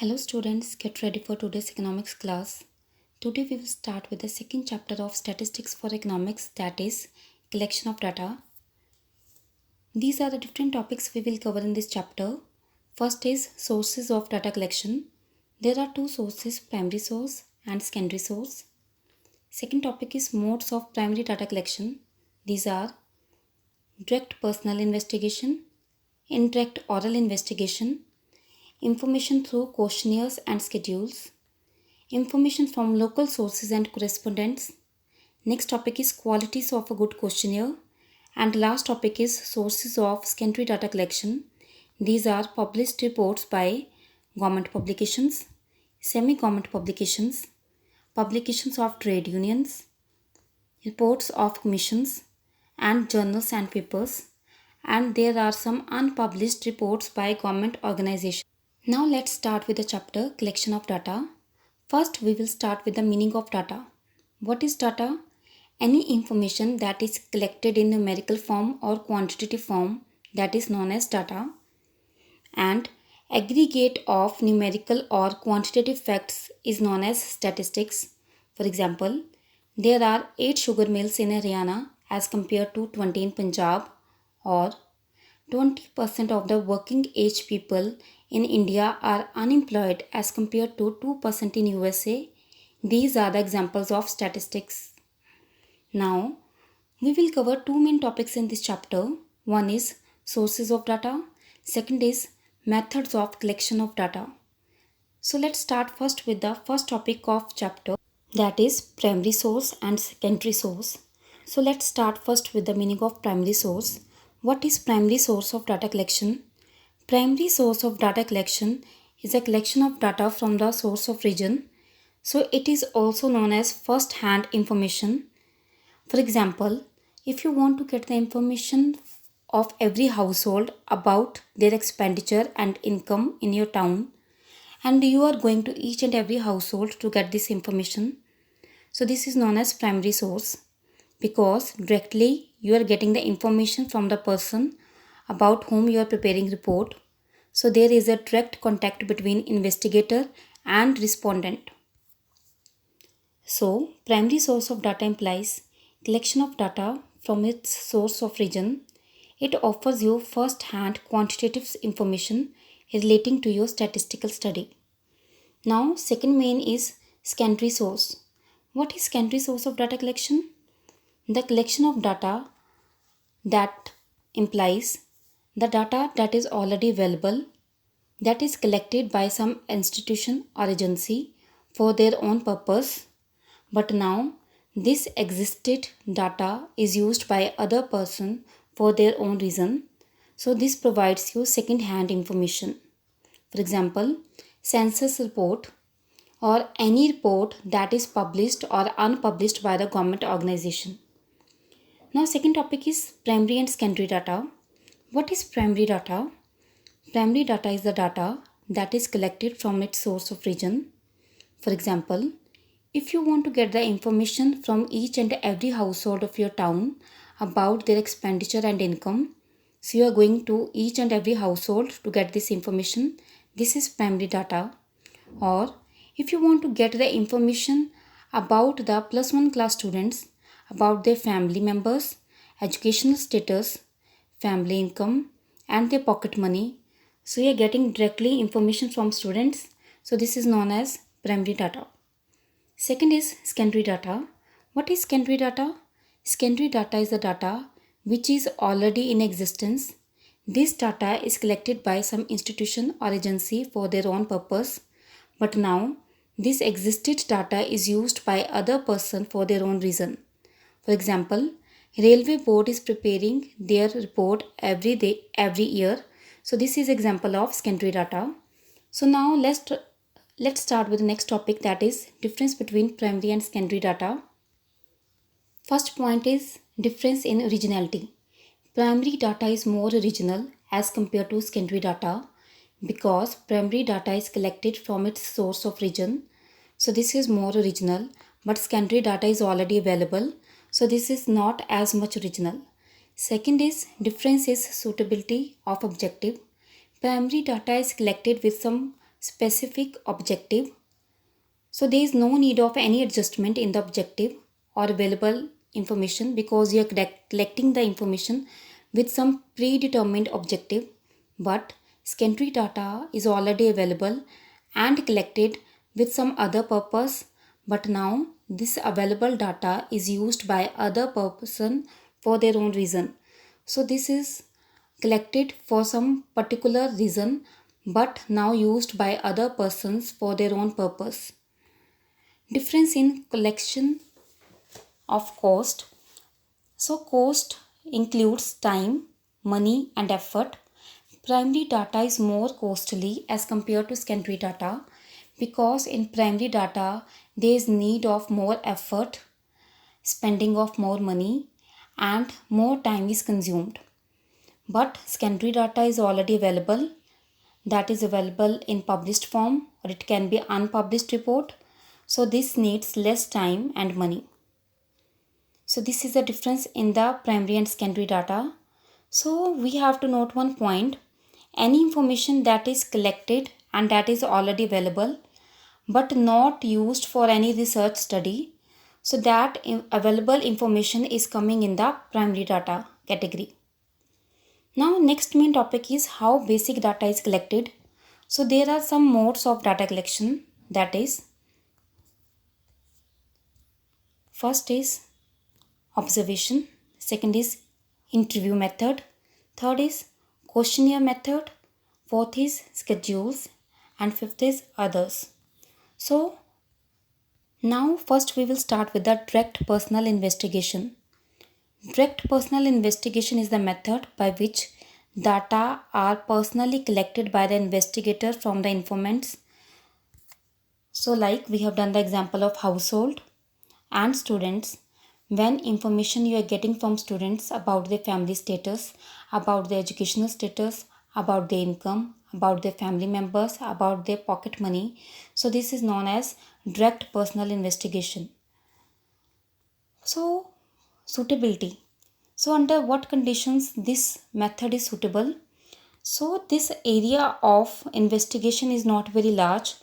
Hello students, get ready for today's economics class. Today we will start with the second chapter of statistics for economics, that is collection of data. These are the different topics we will cover in this chapter. First is sources of data collection. There are two sources, primary source and secondary source. Second topic is modes of primary data collection. These are direct personal investigation, indirect oral investigation, information through questionnaires and schedules, information from local sources and correspondents. Next topic is qualities of a good questionnaire. And last topic is sources of secondary data collection. These are published reports by government publications, semi-government publications, publications of trade unions, reports of commissions, and journals and papers. And there are some unpublished reports by government organizations. Now let's start with the chapter collection of data. First, we will start with the meaning of data. What is data? Any information that is collected in numerical form or quantitative form, that is known as data. And aggregate of numerical or quantitative facts is known as statistics. For example, there are 8 sugar mills in Haryana as compared to 20 in Punjab, or 20% of the working age people in India are unemployed as compared to 2% in USA. These are the examples of statistics. Now, we will cover two main topics in this chapter. One is sources of data. Second is methods of collection of data. So let's start first with the first topic of chapter, that is primary source and secondary source. So let's start first with the meaning of primary source. What is primary source of data collection? Primary source of data collection is a collection of data from the source of origin. So it is also known as first hand information. For example, if you want to get the information of every household about their expenditure and income in your town, and you are going to each and every household to get this information, so this is known as primary source, because directly you are getting the information from the person about whom you are preparing report. So there is a direct contact between investigator and respondent. So primary source of data implies collection of data from its source of origin. It offers you first-hand quantitative information relating to your statistical study. Now, second main is secondary source. What is secondary source of data collection? The collection of data that implies the data that is already available, that is collected by some institution or agency for their own purpose, but now this existed data is used by other person for their own reason. So this provides you second hand information. For example, census report or any report that is published or unpublished by the government organization. Now second topic is primary and secondary data. What is primary data? Primary data is the data that is collected from its source of origin. For example, if you want to get the information from each and every household of your town about their expenditure and income, so you are going to each and every household to get this information. This is primary data. Or if you want to get the information about the plus one class students, about their family members, educational status, family income, and their pocket money, so you are getting directly information from students. So this is known as primary data. Second is secondary data. What is secondary data? Secondary data is the data which is already in existence. This data is collected by some institution or agency for their own purpose, but now this existed data is used by other person for their own reason. For example, Railway Board is preparing their report every year. So this is example of secondary data. So now let's start with the next topic, that is difference between primary and secondary data. First point is difference in originality. Primary data is more original as compared to secondary data because primary data is collected from its source of origin. So this is more original, but secondary data is already available. So this is not as much original. Second is difference is suitability of objective. Primary data is collected with some specific objective. So there is no need of any adjustment in the objective or available information because you are collecting the information with some predetermined objective, but secondary data is already available and collected with some other purpose, but now this available data is used by other person for their own reason. So this is collected for some particular reason but now used by other persons for their own purpose. Difference in collection of cost. So cost includes time, money and effort. Primary data is more costly as compared to secondary data because in primary data there is need of more effort, spending of more money and more time is consumed. But secondary data is already available, that is available in published form or it can be unpublished report. So this needs less time and money. So this is the difference in the primary and secondary data. So we have to note one point. Any information that is collected and that is already available but not used for any research study, so that available information is coming in the primary data category. Now next main topic is how basic data is collected. So there are some modes of data collection, that is, first is observation, second is interview method, third is questionnaire method, fourth is schedules and fifth is others. So now first we will start with the direct personal investigation. Direct personal investigation is the method by which data are personally collected by the investigator from the informants. So like we have done the example of household and students. When information you are getting from students about their family status, about their educational status, about their income, about their family members, about their pocket money. So this is known as direct personal investigation. So suitability. So under what conditions this method is suitable? So this area of investigation is not very large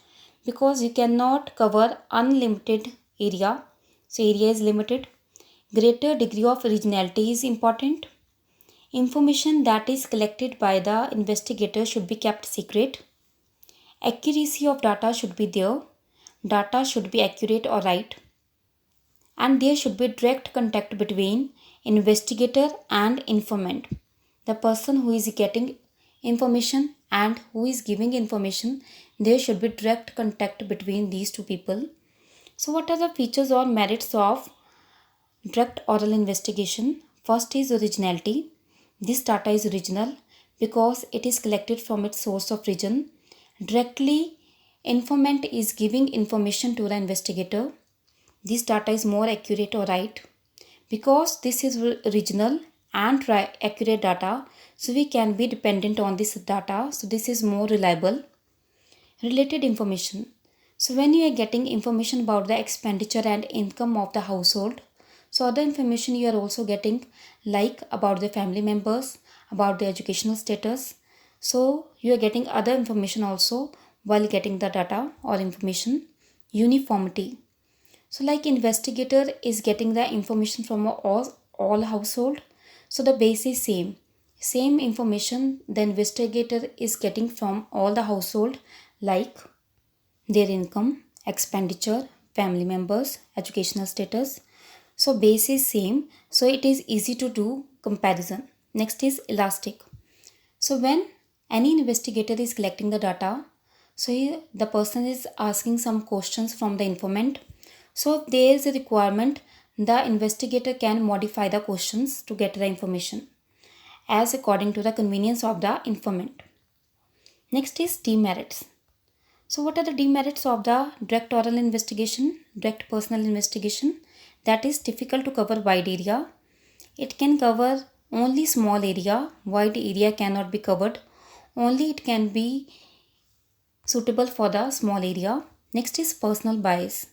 because you cannot cover unlimited area. So area is limited. Greater degree of originality is important. Information that is collected by the investigator should be kept secret. Accuracy of data should be there. Data should be accurate or right. And there should be direct contact between investigator and informant. The person who is getting information and who is giving information, there should be direct contact between these two people. So what are the features or merits of direct oral investigation? First is originality. This data is original because it is collected from its source of origin. Directly, informant is giving information to the investigator. This data is more accurate or right because this is original and accurate data, so we can be dependent on this data, so this is more reliable. Related information. So when you are getting information about the expenditure and income of the household, so other information you are also getting like about the family members, about the educational status. So you are getting other information also while getting the data or information. Uniformity. So like investigator is getting the information from all household. So the base is same. Same information the investigator is getting from all the household like their income, expenditure, family members, educational status. So base is same. So it is easy to do comparison. Next is elastic. So when any investigator is collecting the data, so the person is asking some questions from the informant. So if there is a requirement, the investigator can modify the questions to get the information as according to the convenience of the informant. Next is demerits. So what are the demerits of the direct oral investigation, direct personal investigation? That is difficult to cover wide area. It can cover only small area. Wide area cannot be covered. Only it can be suitable for the small area. Next is personal bias.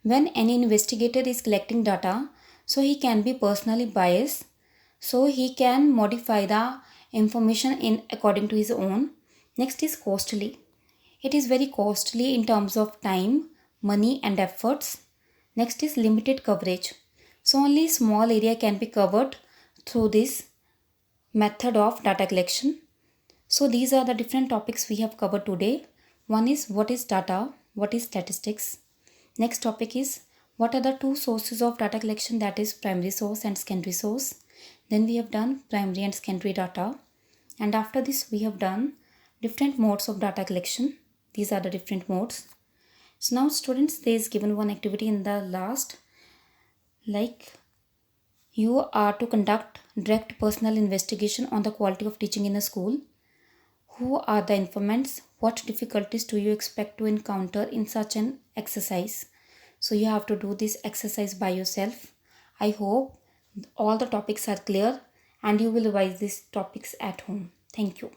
When any investigator is collecting data, so he can be personally biased. So he can modify the information in according to his own. Next is costly. It is very costly in terms of time, money and efforts. Next is limited coverage. So only small area can be covered through this method of data collection. So these are the different topics we have covered today. One is what is data, what is statistics. Next topic is what are the two sources of data collection, that is primary source and secondary source. Then we have done primary and secondary data. And after this we have done different modes of data collection. These are the different modes. So now students, there is given one activity in the last, like you are to conduct direct personal investigation on the quality of teaching in a school. Who are the informants? What difficulties do you expect to encounter in such an exercise? So you have to do this exercise by yourself. I hope all the topics are clear and you will revise these topics at home. Thank you.